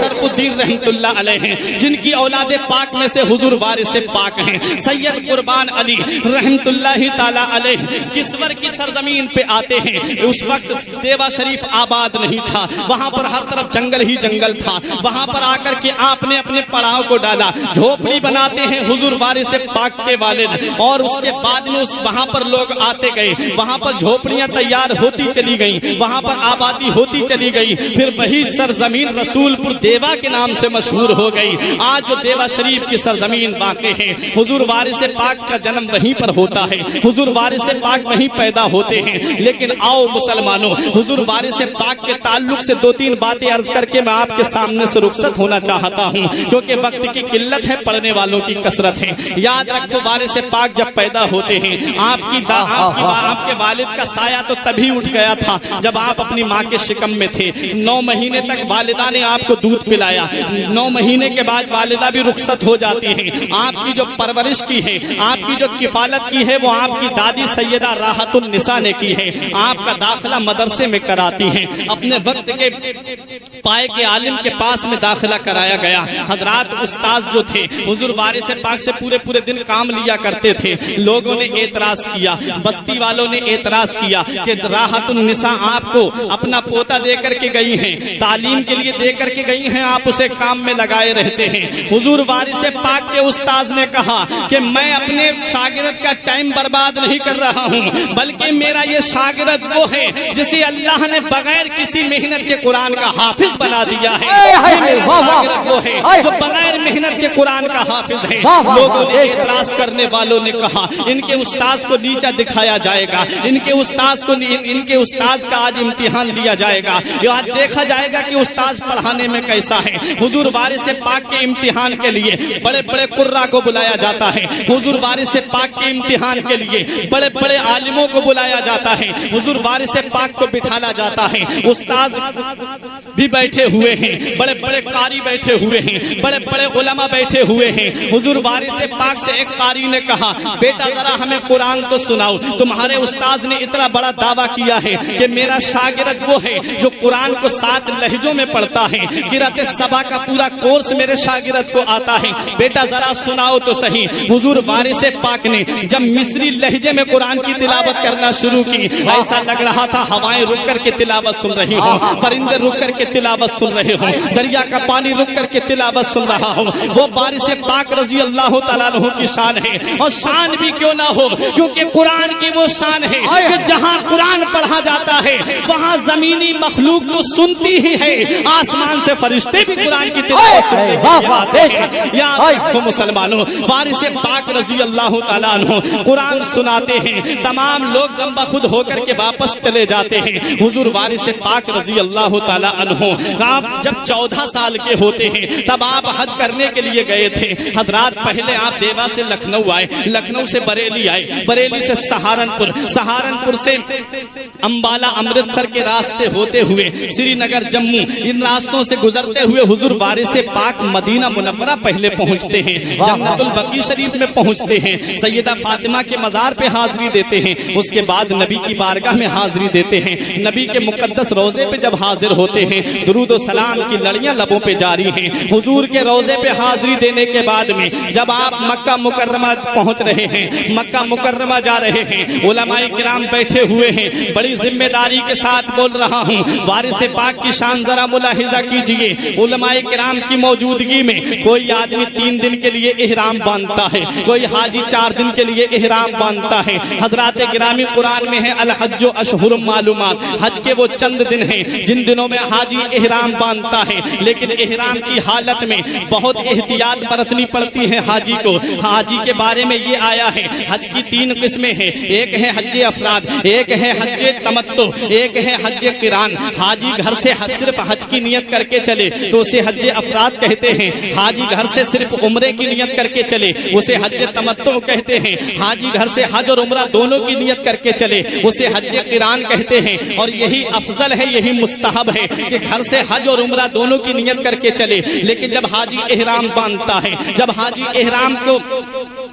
شرف الدین رحمت اللہ علیہ ہیں، جن کی اولاد پاک میں سے حضور وارث پاک ہیں سید قربان علی رحمت اللہ تعالی علیہ کسور کی سرزمین پہ آتے ہیں۔ اس وقت دیوا شریف آباد نہیں تھا، وہاں پر ہر طرف جنگل ہی جنگل تھا۔ وہاں پر آ کر کے آپ نے اپنے پڑاؤ کو ڈالا، جھوپڑی بناتے ہیں حضور وارث پاک کے والد، اور اس کے بعد میں وہاں پر لوگ آتے گئے، وہاں پر جھوپڑیاں تیار ہوتی چلی گئیں، وہاں پر آبادی ہوتی چلی گئی، پھر وہی سرزمین رسول پور دیوا کے نام سے مشہور ہو گئی۔ آج جو دیوا شریف کی سرزمین واقع ہے، حضور وارث پاک کا جنم وہیں پر ہوتا ہے، حضور وارث پاک وہیں پیدا ہوتے ہیں۔ لیکن آؤ مسلمانوں، حضور وارث پاک کے تعلق سے دو تین باتیں عرض کر کے میں آپ کے سامنے سے رخصت ہونا چاہتا ہوں، کیونکہ وقت کی قلت ہے، پڑھنے والوں کی کثرت ہے۔ یاد رکھو، وارث پاک جب پیدا ہوتے ہیں، آپ کے والد کا سایہ تو تبھی اٹھ گیا تھا جب آپ اپنی ماں کے شکم میں تھے۔ 9 مہینے تک والدہ نے آپ کو دودھ پلایا، 9 مہینے کے بعد والدہ بھی رخصت ہو جاتی ہیں۔ آپ کی جو پرورش کی ہے، آپ کی جو کفالت کی ہے، وہ آپ کی دادی سیدہ راحت النساء نے کی ہے۔ آپ کا داخلہ مدرسے میں کراتی ہیں، اپنے وقت کے پائے کے عالم کے پاس میں داخلہ کرایا گیا۔ حضرات استاد جو تھے حضور وارث پاک سے پورے دن کام لیا کرتے تھے۔ لوگوں نے اعتراض کیا، بستی والوں نے اعتراض کیا کہ راحت النساء آپ کو اپنا پوتا دے کر کے گئی ہیں، تعلیم کے لیے دے کر کے گئی ہیں، آپ اسے کام میں لگائے رہتے ہیں۔ حضور وارث پاک کے استاذ نے کہا کہ میں اپنے شاگرد کا ٹائم برباد نہیں کر رہا ہوں، بلکہ میرا یہ شاگرد وہ ہے جسے اللہ نے بغیر کسی محنت کے قرآن کا حافظ بنا دیا ہے۔ میرا شاگرد وہ ہے جو بغیر محنت کے قرآن کا حافظ ہے۔ لوگوں نے اعتراض کرنے والوں نے کہا ان کے استاذ کو نیچا دکھایا جائے گا، ان کے استاذ کا آج امتحان لیا جائے گا، آج دیکھا جائے گا کہ استاذ پڑھانے میں کیسا ہے۔ حضور وارث پاک کے امتحان کے لیے بڑے بڑے قرہ کو بلایا جاتا ہے، حضور وارث پاک کے امتحان کے لیے بڑے بڑے عالموں کو بلایا جاتا ہے، حضور وارث پاک کو بٹھانا جاتا ہے۔ استاذ بھی بیٹھے ہوئے ہیں، بڑے بڑے قاری بیٹھے ہوئے ہیں، بڑے بڑے علماء بیٹھے ہوئے ہیں۔ حضور وارث پاک سے ایک قاری نے کہا بیٹا ذرا ہمیں قرآن تو سناؤ، تمہارے استاذ نے اتنا بڑا دعویٰ کیا ہے کہ میرا شاگرد وہ ہے جو قرآن کو 7 لہجوں میں پڑھتا ہے، قرأت سبا کا پورا کورس میرے شاگرد کو آتا ہے، بیٹا ذرا سناؤ تو صحیح۔ حضور وارث پاک نے جب مصری لہجے میں قرآن کی تلاوت کرنا شروع کی، ایسا لگ رہا تھا ہوائیں رک کر کے تلاوت سن رہی ہوں، پرندے رک کر کے تلاوت سن رہے ہوں، دریا کا پانی رک کر کے تلاوت سن رہا ہوں۔ وہ وارث پاک رضی اللہ تعالیٰ عنہ کی شان ہے، اور شان بھی کیوں نہ ہو، کیونکہ قرآن کی وہ شان ہے کہ جہاں قرآن پڑھا جاتا ہے وہاں زمینی مخلوق تو سنتی ہی ہے، آسمان سے فرشتے بھی قرآن کی تلاوت سنتے ہیں۔ یاد رکھو مسلمانوں، وارث پاک رضی اللہ تعالیٰ عنہ قرآن سناتے ہیں، تمام لوگ دم بخود ہو کر کے واپس چلے جاتے ہیں۔ حضور وارث پاک رضی اللہ تعالیٰ عنہ آپ جب 14 سال کے ہوتے ہیں تب آپ حج کرنے کے لیے گئے تھے۔ حضرات پہلے آپ دیوا سے لکھنؤ آئے، لکھنؤ سے بریلی آئے، بریلی سے سہارنپور، سہارنپور سے امبالہ امرتسر کے راستے ہوتے ہوئے سری نگر جموں، ان راستوں سے گزرتے ہوئے حضور وارث پاک مدینہ منورہ پہلے پہنچتے ہیں، جنت البقیع شریف میں پہنچتے ہیں، سیدہ فاطمہ کے مزار پہ حاضری دیتے ہیں، اس کے بعد نبی کی بارگاہ میں حاضری دیتے ہیں، نبی کے مقدس روضے پہ جب حاضر ہوتے ہیں درود و سلام کی لڑیاں لبوں پہ جاری ہیں۔ حضور کے روضے پہ حاضری دینے کے بعد میں جب آپ مکہ مکرمہ پہنچ رہے ہیں، مکہ مکرمہ جا رہے ہیں، علماء کرام بیٹھے ہوئے ہیں، بڑی ذمہ داری کے ساتھ بول رہا ہوں، وارث پاک کی شان ذرا ملاحظہ کیجئے۔ علماء کرام کی موجودگی میں کوئی آدمی 3 دن کے لیے احرام باندھتا ہے، کوئی حاجی 4 دن کے لیے احرام باندھتا ہے۔ حضرات گرامی قرآن میں ہے الحج اشہر معلومات، حج کے وہ چند دن ہیں جن دنوں میں حاجی احرام باندھتا ہے، لیکن احرام کی حالت میں بہت احتیاط برتنی پڑتی ہے حاجی کو۔ حاجی کے بارے میں یہ آیا ہے حج کی 3 قسمیں ہیں، ایک ہے حج افراد، ایک ہے حج تمتع، ایک ہے حج قران۔ حاجی گھر سے صرف حج کی نیت کر کے چلے تو اسے حج افراد کہتے ہیں، حاجی گھر سے صرف عمرے کی نیت کر کے چلے اسے حج تمتع کہتے ہیں، حاجی گھر سے حج اور عمرہ دونوں کی نیت کر کے چلے اسے حج قران کہتے ہیں۔ اور یہی افضل ہے، یہی مستحب ہے کہ گھر سے حج اور عمرہ دونوں کی نیت کر کے چلے، لیکن جب حاجی احرام باندھتا ہے، جب حاجی احرام کو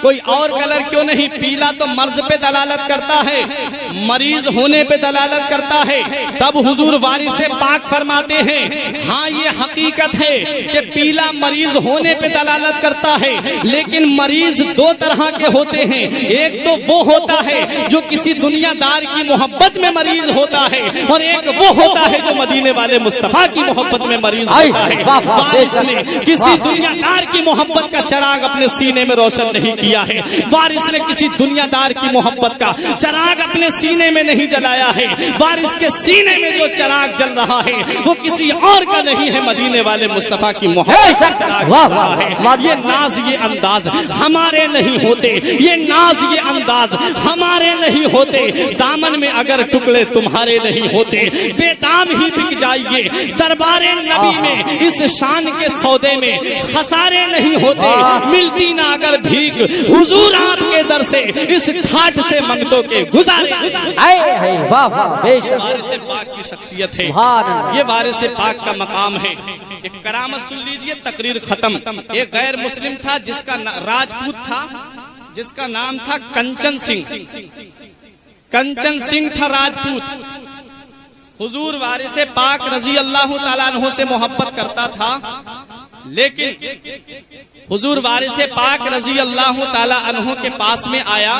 کوئی اور کلر کیوں نہیں؟ پیلا تو مرض پہ دلالت کرتا ہے، مریض ہونے پہ دلالت کرتا ہے۔ تب حضور وارث پاک فرماتے ہیں ہاں یہ حقیقت ہے کہ پیلا مریض ہونے پہ دلالت کرتا ہے، لیکن مریض دو طرح کے ہوتے ہیں، ایک تو وہ ہوتا ہے جو کسی دنیا دار کی محبت میں مریض ہوتا ہے، اور ایک وہ ہوتا ہے جو مدینے والے مصطفیٰ کی محبت میں مریض ہوتا ہے۔ وارث نے کسی دنیا دار کی محبت کا چراغ اپنے سینے میں روشن نہیں کیا ہے، وارث نے کسی دنیا دار کی محبت کا چراغ اپنے سینے میں نہیں جلایا ہے، وارث کے سینے میں جو چراغ جل رہا ہے وہ کسی اور کا نہیں ہے، مدینے والے مصطفیٰ کی محبت کا چراغ جل رہا ہے۔ یہ ناز یہ انداز ہمارے نہیں ہوتے، یہ ناز یہ انداز ہمارے نہیں ہوتے، دامن میں اگر ٹکڑے تمہارے نہیں ہوتے، بے دام ہی بک جائیے دربار نبی میں، اس شان کے سودے میں خسارے نہیں ہوتے، ملتی نہ اگر بھیک حضور آپ کے در سے، اس گھاٹ سے منگتوں کے گزارے۔ وارث پاک کی شخصیت ہے، یہ وارث پاک کا مقام ہے۔ ایک کرامت سن لیجئے، تقریر ختم۔ ایک غیر مسلم تھا جس کا راجپوت تھا، جس کا نام تھا کنچن سنگھ۔ کنچن سنگھ تھا راجپوت، حضور وارث پاک رضی اللہ تعالیٰ عنہ سے محبت کرتا تھا، لیکن حضور وارث پاک رضی اللہ تعالیٰ عنہ کے پاس میں آیا،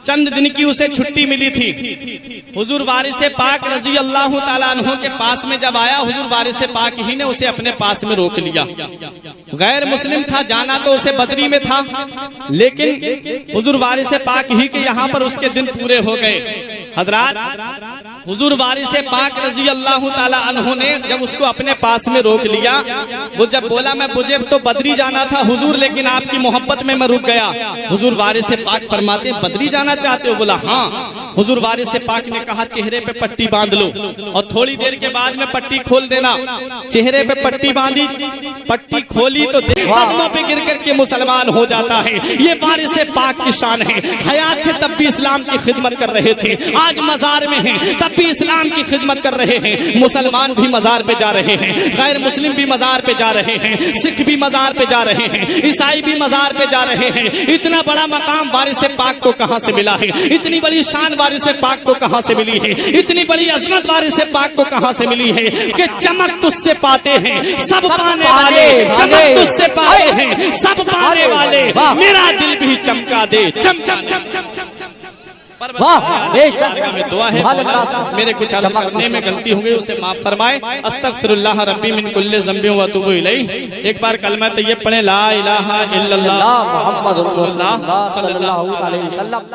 چند دن کی اسے چھٹی ملی تھی۔ حضور وارث پاک رضی اللہ تعالیٰ عنہ کے پاس میں جب آیا، حضور وارث پاک ہی نے اسے اپنے پاس میں روک لیا۔ غیر مسلم تھا، جانا تو اسے بدری میں تھا، لیکن حضور وارث پاک ہی کے یہاں پر اس کے دن پورے ہو گئے۔ حضرات، حضور وارث پاک رضی اللہ تعالیٰ عنہ نے جب اس کو اپنے پاس میں روک لیا، وہ جب بولا میں مجھے تو بدری جانا تھا حضور، لیکن آپ کی محبت میں رک گیا۔ حضور وارث پاک فرماتے بدری جانا چاہتے ہو؟ بولا ہاں۔ حضور وارث پاک نے کہا چہرے پہ پٹی باندھ لو، اور تھوڑی دیر کے بعد میں پٹی کھول دینا۔ چہرے پہ پٹی باندھی، پٹی کھولی تو قدموں پہ گر کر کے مسلمان ہو جاتا ہے۔ یہ وارث پاک کی شان ہے، حیات تھے تب بھی اسلام کی خدمت کر رہے تھے، آج مزار میں ہیں تب بھی اسلام کی خدمت کر رہے ہیں۔ مسلمان بھی مزار پہ جا رہے ہیں، غیر مسلم بھی مزار پہ جا رہے ہیں، سکھ بھی مزار پہ جا رہے ہیں، عیسائی بھی مزار پہ جا رہے ہیں۔ اتنا بڑا مقام وارث پاک کو کہاں سے ملا ہے؟ اتنی بڑی شان وارث پاک کو کہاں سے ملی ہے؟ اتنی بڑی عظمت وارث پاک کو کہاں سے ملی ہے کہ چمک تجھ سے پاتے ہیں سب پانے والے، چمک تجھ سے پاتے ہیں سب پانے والے، میرا دل بھی چمکا دے چم چم چم چم چم۔ میں دعا ہے میرے کچھ عرض کرنے میں غلطی ہو گئی اسے معاف فرمائے۔ استغفر اللہ ربی من کل ذنب و اتوب الیہ۔ ایک بار کلمہ طیب پڑھیں، لا الہ الا اللہ محمد رسول اللہ صلی اللہ علیہ وسلم۔